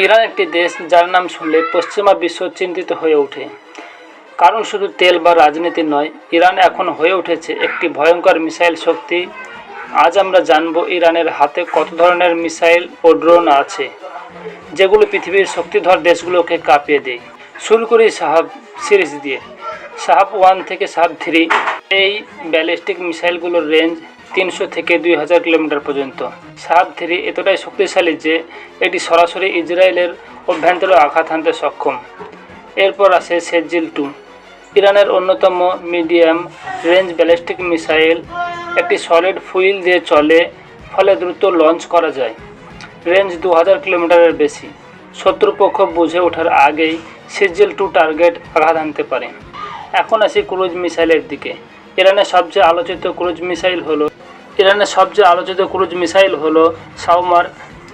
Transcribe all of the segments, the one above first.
Iran একটি দেশ যার নাম শুনলে পশ্চিমা বিশ্ব চিন্তিত হয়ে ওঠে। কারণ শুধু তেল বা রাজনীতি নয়, ইরান এখন হয়ে উঠেছে একটি ভয়ঙ্কর মিসাইল শক্তি। আজ আমরা জানব ইরানের হাতে কত ধরনের মিসাইল ও ড্রোন আছে যেগুলো পৃথিবীর শক্তিধর দেশগুলোকে কাঁপিয়ে দেয়। শুরু করি শাহাব সিরিজ দিয়ে। শাহাব 1 থেকে শাহাব 3 এই ব্যালিস্টিক মিসাইলগুলোর রেঞ্জ 300 থেকে 2000 কিলোমিটার পর্যন্ত। শাহাব 3 এতটাই শক্তিশালী যে এটি সরাসরি ইসরায়েলের অভ্যন্তরে আঘাত হানতে সক্ষম। এরপর আসে সেজিল 2, ইরানের অন্যতম মিডিয়াম রেঞ্জ ব্যালিস্টিক মিসাইল। একটি সলিড ফুয়েল দিয়ে চলে, ফলে দ্রুত লঞ্চ করা যায়। রেঞ্জ 2000 কিলোমিটারের বেশি। শত্রুপক্ষ বুঝে ওঠার আগেই সেজিল 2 টার্গেট আঘাত হানতে পারে। এখন আসি ক্রুজ মিসাইলের দিকে। ইরানের সবচেয়ে আলোচিত ক্রুজ মিসাইল হলো সাওমার।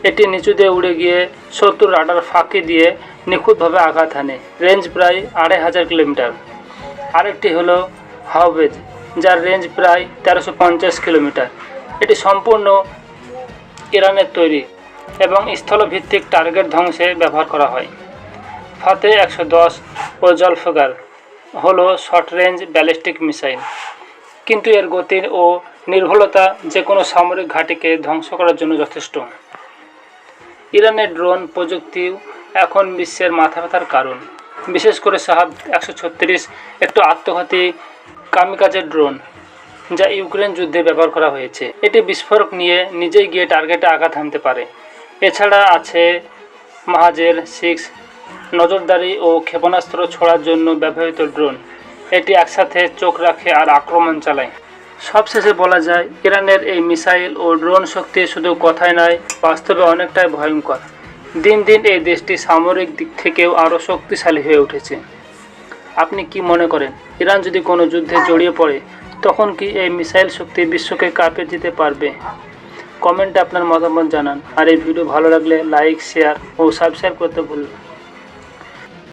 এটি নিচু দিয়ে উড়ে গিয়ে শত্রুর রাডার ফাঁকি দিয়ে নিখুঁতভাবে আঘাত হানে। রেঞ্জ প্রায় 2500 কিলোমিটার। আরেকটি হলো হাওভেজ, যার রেঞ্জ প্রায় 1350 কিলোমিটার। এটি সম্পূর্ণ ইরানের তৈরি এবং স্থলভিত্তিক টার্গেট ধ্বংসে ব্যবহার করা হয়। ফাতে 110 ও জলফগার হলো শর্ট রেঞ্জ ব্যালিস্টিক মিসাইল, কিন্তু এর গতি ও নির্ভুলতা যে কোনো সামরিক ঘাঁটিকে ধ্বংস করার জন্য যথেষ্ট। ইরানের ড্রোন প্রযুক্তিও এখন বিশ্বের মাথা ব্যথার কারণ। বিশেষ করে শাহাব 136 একটু আত্মঘাতী কামিকাজে ড্রোন, যা ইউক্রেন যুদ্ধে ব্যবহার করা হয়েছে। এটি বিস্ফোরক নিয়ে নিজেই গিয়ে টার্গেটে আঘাত হানতে পারে। এছাড়া আছে মাহাজের 6 নজরদারি ও ক্ষেপণাস্ত্র ছোড়ার জন্য ব্যবহৃত ড্রোন। এটি একসাথে চোখ রাখে আর আক্রমণ চালায়। সবশেষে বলা যায়, ইরানের এই মিসাইল ও ড্রোন শক্তি শুধু কথায় নয়, বাস্তবে অনেকটাই ভয়ঙ্কর। দিন দিন এই দেশটি সামরিক দিক থেকেও আরও শক্তিশালী হয়ে উঠেছে। আপনি কি মনে করেন, ইরান যদি কোনো যুদ্ধে জড়িয়ে পড়ে, তখন কি এই মিসাইল শক্তি বিশ্বকে কাঁপিয়ে দিতে পারবে? কমেন্টে আপনার মতামত জানান। আর এই ভিডিও ভালো লাগলে লাইক, শেয়ার ও সাবস্ক্রাইব করতে ভুলবেন না।